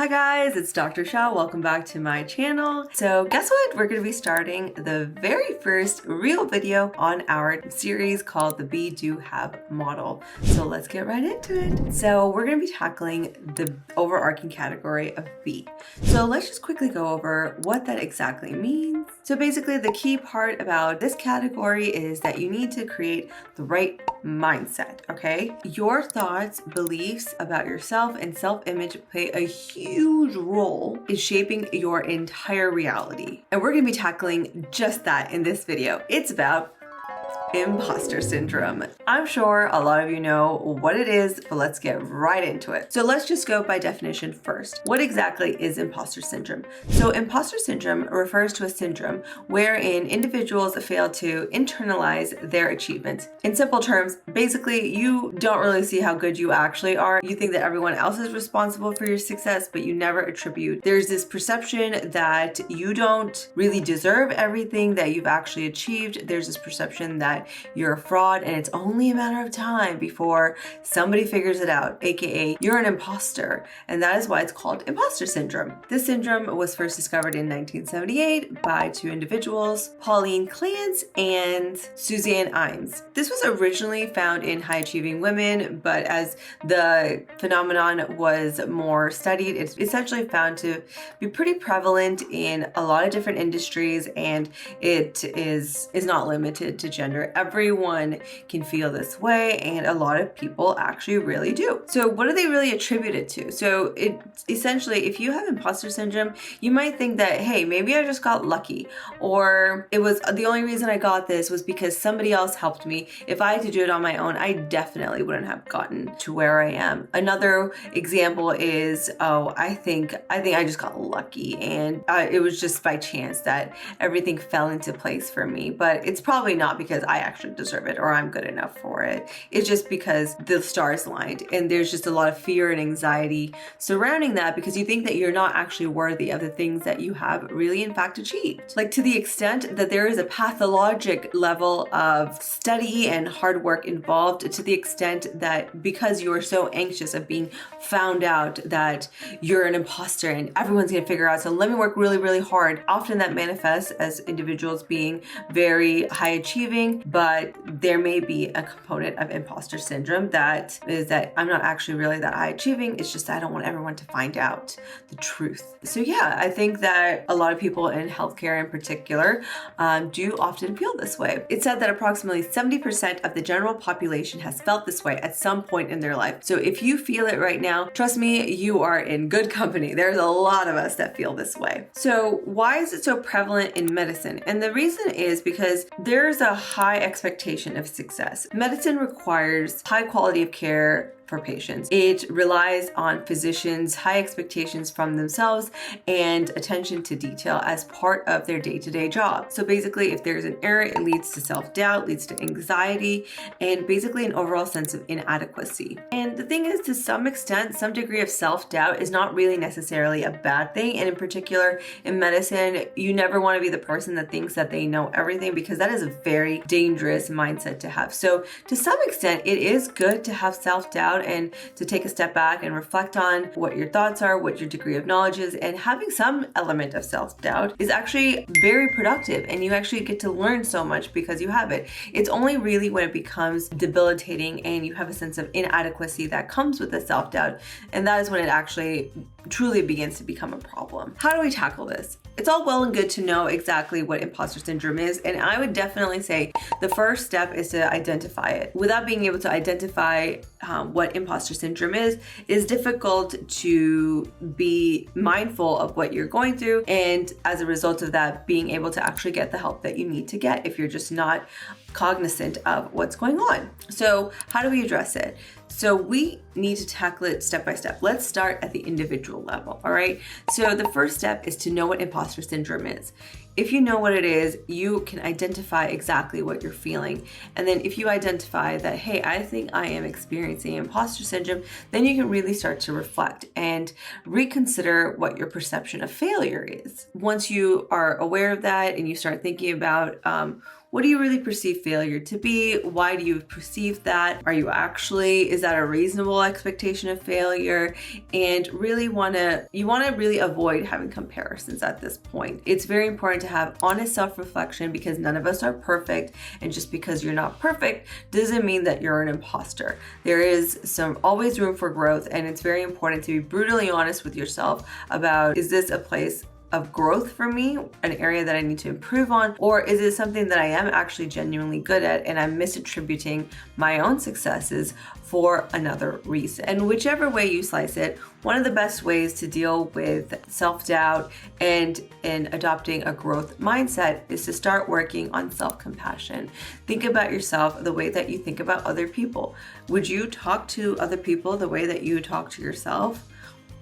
Hi guys, it's Dr. Shah. Welcome back to my channel. So guess what? We're going to be starting the very first real video on our series called the Be, Do, Have model. So let's get right into it. So we're going to be tackling the overarching category of be. So let's just quickly go over what that exactly means. So basically the key part about this category is that you need to create the right mindset, okay? Your thoughts, beliefs about yourself and self-image play a huge role in shaping your entire reality. And we're gonna be tackling just that in this video. It's about imposter syndrome. I'm sure a lot of you know what it is, but let's get right into it. So let's just go by definition first. What exactly is imposter syndrome? So imposter syndrome refers to a syndrome wherein individuals fail to internalize their achievements. In simple terms, basically you don't really see how good you actually are. You think that everyone else is responsible for your success, but you never attribute. There's this perception that you don't really deserve everything that you've actually achieved. There's this perception that you're a fraud and it's only a matter of time before somebody figures it out, aka you're an imposter, and that is why it's called imposter syndrome. This syndrome was first discovered in 1978 by two individuals, Pauline Clance and Suzanne Imes. This was originally found in high-achieving women, but as the phenomenon was more studied, it's essentially found to be pretty prevalent in a lot of different industries, and it is not limited to gender. Everyone can feel this way, and a lot of people actually really do. So what do they really attribute it to? So it essentially, if you have imposter syndrome, you might think that, hey, maybe I just got lucky, or it was the only reason I got this was because somebody else helped me. If I had to do it on my own, I definitely wouldn't have gotten to where I am. Another example is, oh, I think I just got lucky, and it was just by chance that everything fell into place for me. But it's probably not because I actually deserve it or I'm good enough for it. It's just because the stars aligned, and there's just a lot of fear and anxiety surrounding that because you think that you're not actually worthy of the things that you have really in fact achieved. Like, to the extent that there is a pathologic level of study and hard work involved, to the extent that because you are so anxious of being found out that you're an imposter and everyone's gonna figure out, so let me work really, really hard. Often that manifests as individuals being very high achieving, but there may be a component of imposter syndrome that is that I'm not actually really that high achieving. It's just that I don't want everyone to find out the truth. So yeah, I think that a lot of people in healthcare in particular do often feel this way. It's said that approximately 70% of the general population has felt this way at some point in their life. So if you feel it right now, trust me, you are in good company. There's a lot of us that feel this way. So why is it so prevalent in medicine? And the reason is because there's a high expectation of success. Medicine requires high quality of care for patients. It relies on physicians' high expectations from themselves and attention to detail as part of their day-to-day job. So basically, if there's an error, it leads to self-doubt, leads to anxiety, and basically an overall sense of inadequacy. And the thing is, to some extent, some degree of self-doubt is not really necessarily a bad thing. And in particular, in medicine, you never want to be the person that thinks that they know everything, because that is a very dangerous mindset to have. So to some extent, it is good to have self-doubt and to take a step back and reflect on what your thoughts are, what your degree of knowledge is, and having some element of self-doubt is actually very productive, and you actually get to learn so much because you have it. It's only really when it becomes debilitating and you have a sense of inadequacy that comes with the self-doubt, and that is when it actually truly begins to become a problem. How do we tackle this? It's all well and good to know exactly what imposter syndrome is, and I would definitely say the first step is to identify it. Without being able to identify what imposter syndrome is difficult to be mindful of what you're going through, and as a result of that, being able to actually get the help that you need to get if you're just not cognizant of what's going on. So how do we address it? So we need to tackle it step by step. Let's start at the individual level, all right? So the first step is to know what imposter syndrome is. If you know what it is, you can identify exactly what you're feeling. And then if you identify that, hey, I think I am experiencing imposter syndrome, then you can really start to reflect and reconsider what your perception of failure is. Once you are aware of that and you start thinking about what do you really perceive failure to be? Why do you perceive that? Are you actually, is that a reasonable expectation of failure? And really you want to really avoid having comparisons at this point. It's very important to have honest self-reflection because none of us are perfect. And just because you're not perfect doesn't mean that you're an imposter. There is always room for growth, and it's very important to be brutally honest with yourself about, is this a place of growth for me, an area that I need to improve on, or is it something that I am actually genuinely good at and I'm misattributing my own successes for another reason? And whichever way you slice it, one of the best ways to deal with self-doubt and in adopting a growth mindset is to start working on self-compassion. Think about yourself the way that you think about other people. Would you talk to other people the way that you talk to yourself?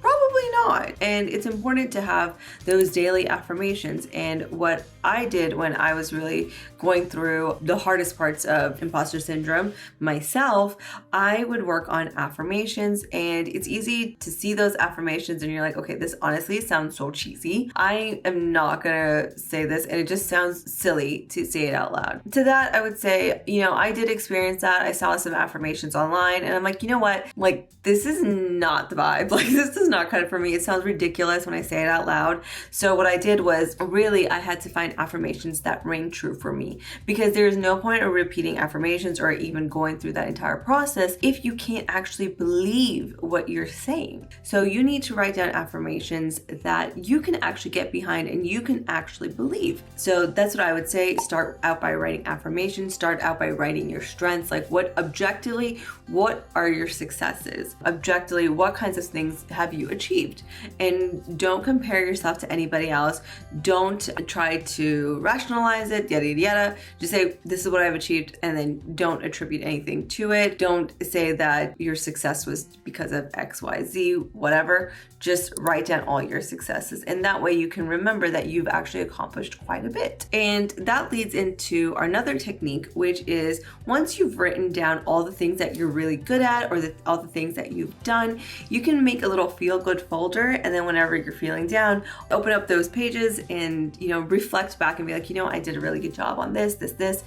Probably not. And it's important to have those daily affirmations. And what I did when I was really going through the hardest parts of imposter syndrome myself, I would work on affirmations. And it's easy to see those affirmations and you're like, okay, this honestly sounds so cheesy. I am not gonna say this, and it just sounds silly to say it out loud. To that, I would say, I did experience that. I saw some affirmations online and I'm like, you know what? Like, this is not the vibe. Like, this is not cut for me. It sounds ridiculous when I say it out loud. So what I did was really I had to find affirmations that rang true for me, because there's no point in repeating affirmations or even going through that entire process if you can't actually believe what you're saying. So you need to write down affirmations that you can actually get behind and you can actually believe. So that's what I would say. Start out by writing affirmations. Start out by writing your strengths. Like, what are your successes? Objectively, what kinds of things have you achieved? And don't compare yourself to anybody else. Don't try to rationalize it, yada, yada, yada. Just say, this is what I've achieved, and then don't attribute anything to it. Don't say that your success was because of X, Y, Z, whatever. Just write down all your successes. And that way you can remember that you've actually accomplished quite a bit. And that leads into another technique, which is once you've written down all the things that you're really good at, or all the things that you've done, you can make a little feel-good folder. And then whenever you're feeling down, open up those pages and, reflect back and be like, I did a really good job on this.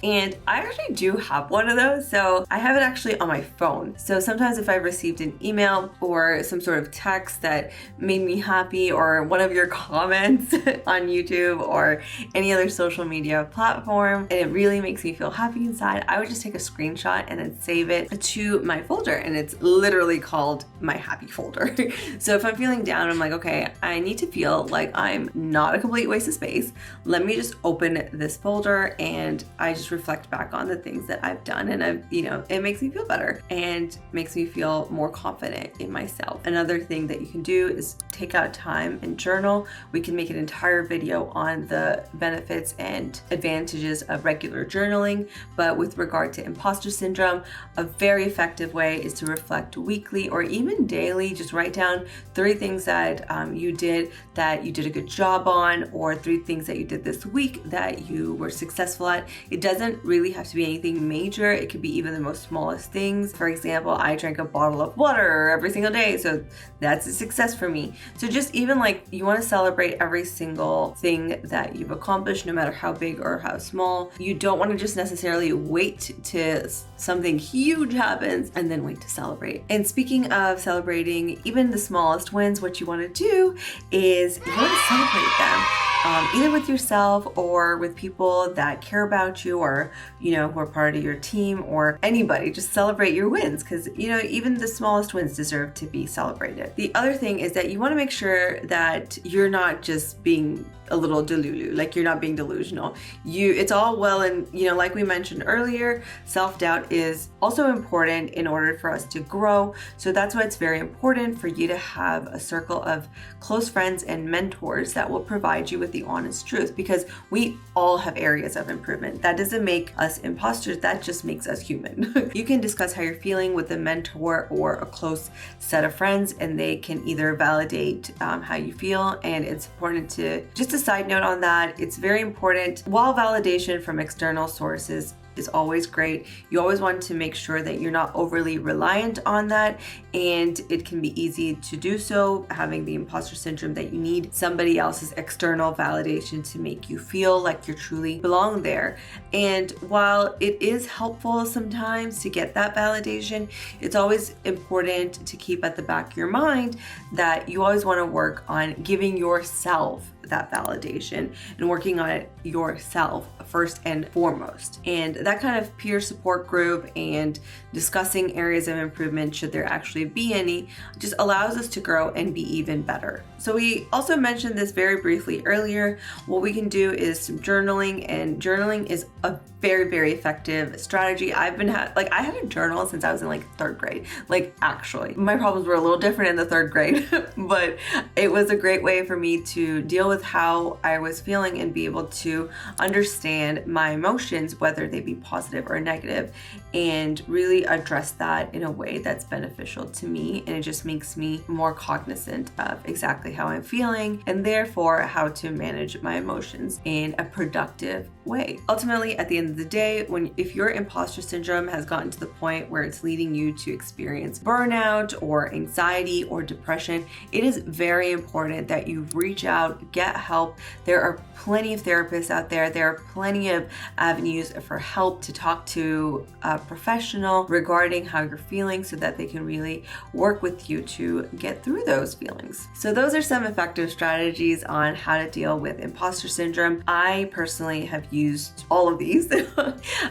And I actually do have one of those. So I have it actually on my phone. So sometimes if I received an email or some sort of text that made me happy, or one of your comments on YouTube or any other social media platform, and it really makes me feel happy inside, I would just take a screenshot and then save it to my folder. And it's literally called my happy folder. So if I'm feeling down, I'm like, okay, I need to feel like I'm not a complete waste of space. Let me just open this folder and I just reflect back on the things that I've done, and it makes me feel better and makes me feel more confident in myself. Another thing that you can do is take out time and journal. We can make an entire video on the benefits and advantages of regular journaling, but with regard to imposter syndrome, a very effective way is to reflect weekly or even daily. Just write down 3 things that you did a good job on, or 3 things that you did this week that you were successful at. It doesn't really have to be anything major. It could be even the most smallest things. For example, I drank a bottle of water every single day, so that's a success for me. So just even like, you want to celebrate every single thing that you've accomplished, no matter how big or how small. You don't want to just necessarily wait till something huge happens and then wait to celebrate. And speaking of celebrating even the smallest wins, what you want to do is you want to celebrate them. Either with yourself or with people that care about you, or who are part of your team, or anybody. Just celebrate your wins, because even the smallest wins deserve to be celebrated. The other thing is that you want to make sure that you're not just being a little delulu, like you're not being delusional. It's all well, and like we mentioned earlier, self-doubt is also important in order for us to grow. So that's why it's very important for you to have a circle of close friends and mentors that will provide you with the honest truth, because we all have areas of improvement. That doesn't make us imposters, that just makes us human. You can discuss how you're feeling with a mentor or a close set of friends, and they can either validate how you feel. And it's important to, just a side note on that, it's very important, while validation from external sources is always great. You always want to make sure that you're not overly reliant on that, and it can be easy to do so, having the imposter syndrome, that you need somebody else's external validation to make you feel like you truly belong there. And while it is helpful sometimes to get that validation, it's always important to keep at the back of your mind that you always want to work on giving yourself that validation and working on it yourself first and foremost. And that kind of peer support group and discussing areas of improvement, should there actually be any, just allows us to grow and be even better. So we also mentioned this very briefly earlier. What we can do is some journaling, and journaling is a very, very effective strategy. I had a journal since I was in like 3rd grade. Like, actually, my problems were a little different in the 3rd grade, but it was a great way for me to deal with how I was feeling and be able to understand my emotions, whether they be positive or negative, and really address that in a way that's beneficial to me. And it just makes me more cognizant of exactly how I'm feeling, and therefore how to manage my emotions in a productive way. Ultimately, at the end of the day, if your imposter syndrome has gotten to the point where it's leading you to experience burnout or anxiety or depression, it is very important that you reach out, get help. There are plenty of therapists out there. There are plenty of avenues for help to talk to a professional regarding how you're feeling, so that they can really work with you to get through those feelings. So those are some effective strategies on how to deal with imposter syndrome. I personally have used all of these.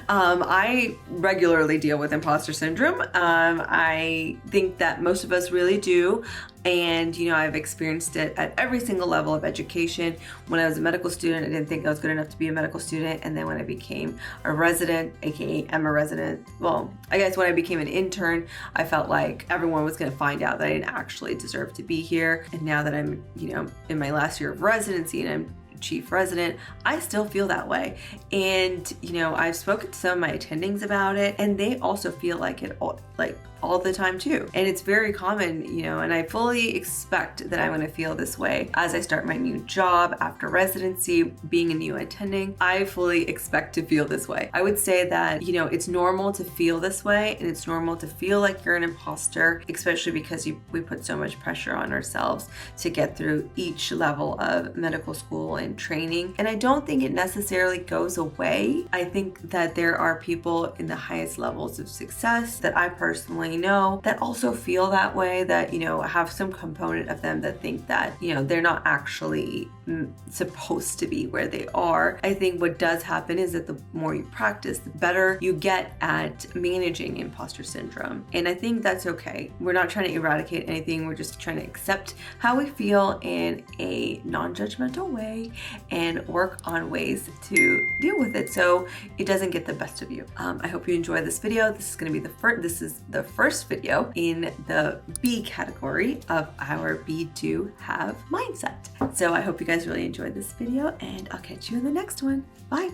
I regularly deal with imposter syndrome. I think that most of us really do. And, I've experienced it at every single level of education. When I was a medical student, I didn't think I was good enough to be a medical student. And then when I became a resident, aka I'm a resident, well, I guess when I became an intern, I felt like everyone was going to find out that I didn't actually deserve to be here. And now that I'm, in my last year of residency and I'm chief resident, I still feel that way. And, I've spoken to some of my attendings about it, and they also feel like it all the time too. And it's very common, and I fully expect that I'm going to feel this way as I start my new job after residency, being a new attending. I fully expect to feel this way. I would say that, it's normal to feel this way, and it's normal to feel like you're an imposter, especially because we put so much pressure on ourselves to get through each level of medical school and training. And I don't think it necessarily goes away. I think that there are people in the highest levels of success that I personally know that also feel that way, that have some component of them that think that they're not actually supposed to be where they are. I think what does happen is that the more you practice, the better you get at managing imposter syndrome. And I think that's okay. We're not trying to eradicate anything. We're just trying to accept how we feel in a non-judgmental way and work on ways to deal with it so it doesn't get the best of you. I hope you enjoyed this video. This is going to be the first video in the B category of our Be Do Have mindset. So I hope you guys really enjoyed this video, and I'll catch you in the next one. Bye.